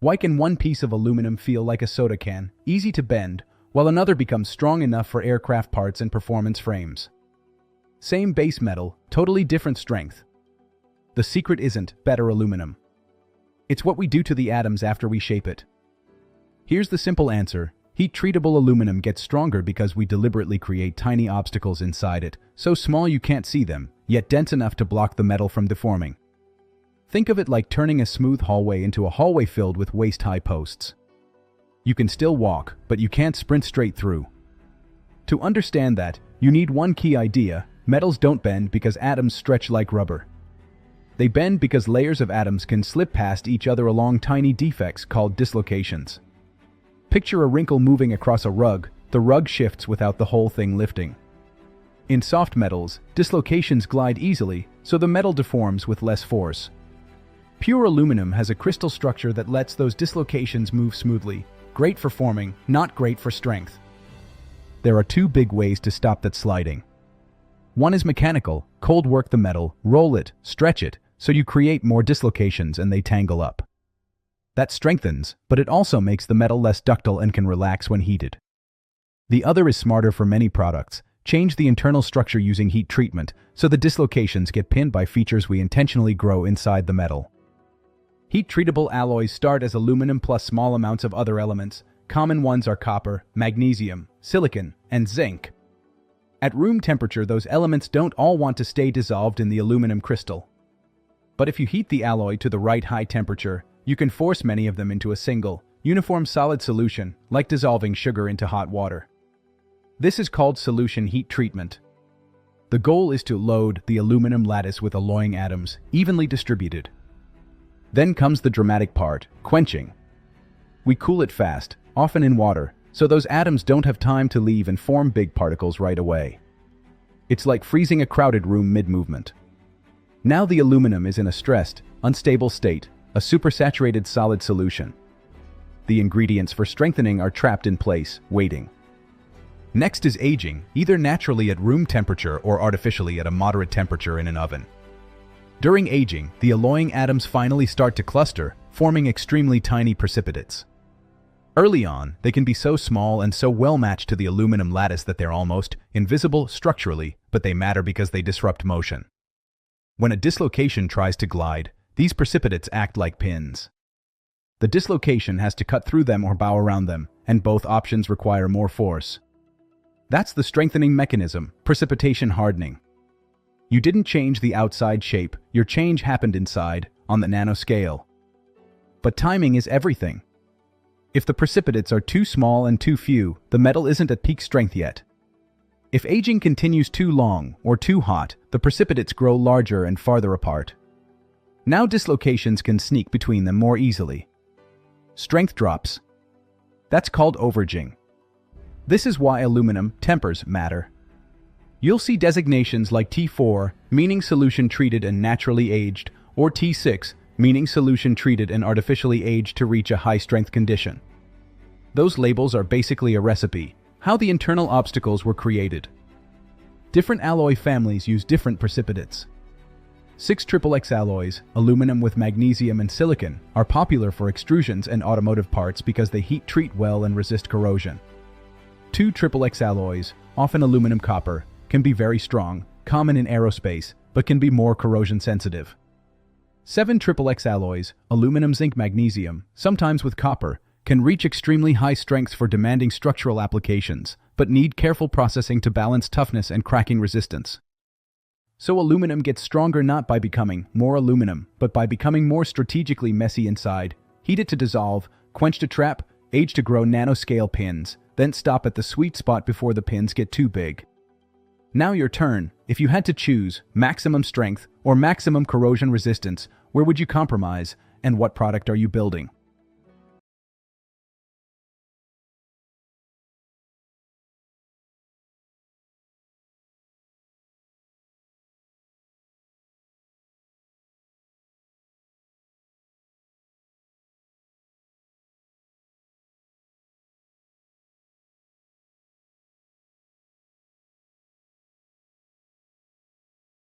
Why can one piece of aluminum feel like a soda can, easy to bend, while another becomes strong enough for aircraft parts and performance frames? Same base metal, totally different strength. The secret isn't better aluminum. It's what we do to the atoms after we shape it. Here's the simple answer. Heat-treatable aluminum gets stronger because we deliberately create tiny obstacles inside it, so small you can't see them, yet dense enough to block the metal from deforming. Think of it like turning a smooth hallway into a hallway filled with waist-high posts. You can still walk, but you can't sprint straight through. To understand that, you need one key idea: metals don't bend because atoms stretch like rubber. They bend because layers of atoms can slip past each other along tiny defects called dislocations. Picture a wrinkle moving across a rug. The rug shifts without the whole thing lifting. In soft metals, dislocations glide easily, so the metal deforms with less force. Pure aluminum has a crystal structure that lets those dislocations move smoothly. Great for forming, not great for strength. There are two big ways to stop that sliding. One is mechanical: cold work the metal, roll it, stretch it, so you create more dislocations and they tangle up. That strengthens, but it also makes the metal less ductile and can relax when heated. The other is smarter for many products: change the internal structure using heat treatment, so the dislocations get pinned by features we intentionally grow inside the metal. Heat-treatable alloys start as aluminum plus small amounts of other elements. Common ones are copper, magnesium, silicon, and zinc. At room temperature, those elements don't all want to stay dissolved in the aluminum crystal. But if you heat the alloy to the right high temperature, you can force many of them into a single, uniform solid solution, like dissolving sugar into hot water. This is called solution heat treatment. The goal is to load the aluminum lattice with alloying atoms, evenly distributed. Then comes the dramatic part: quenching. We cool it fast, often in water, so those atoms don't have time to leave and form big particles right away. It's like freezing a crowded room mid-movement. Now the aluminum is in a stressed, unstable state, a supersaturated solid solution. The ingredients for strengthening are trapped in place, waiting. Next is aging, either naturally at room temperature or artificially at a moderate temperature in an oven. During aging, the alloying atoms finally start to cluster, forming extremely tiny precipitates. Early on, they can be so small and so well matched to the aluminum lattice that they're almost invisible structurally, but they matter because they disrupt motion. When a dislocation tries to glide, these precipitates act like pins. The dislocation has to cut through them or bow around them, and both options require more force. That's the strengthening mechanism: precipitation hardening. You didn't change the outside shape, your change happened inside, on the nanoscale. But timing is everything. If the precipitates are too small and too few, the metal isn't at peak strength yet. If aging continues too long or too hot, the precipitates grow larger and farther apart. Now dislocations can sneak between them more easily. Strength drops. That's called overaging. This is why aluminum tempers matter. You'll see designations like T4, meaning solution treated and naturally aged, or T6, meaning solution treated and artificially aged to reach a high-strength condition. Those labels are basically a recipe: how the internal obstacles were created. Different alloy families use different precipitates. 6XXX alloys, aluminum with magnesium and silicon, are popular for extrusions and automotive parts because they heat treat well and resist corrosion. 2XXX alloys, often aluminum copper, can be very strong, common in aerospace, but can be more corrosion sensitive. 7XXX alloys, aluminum zinc magnesium, sometimes with copper, can reach extremely high strengths for demanding structural applications, but need careful processing to balance toughness and cracking resistance. So aluminum gets stronger not by becoming more aluminum, but by becoming more strategically messy inside. Heat it to dissolve, quench to trap, age to grow nanoscale pins, then stop at the sweet spot before the pins get too big. Now your turn. If you had to choose maximum strength or maximum corrosion resistance, where would you compromise, and what product are you building?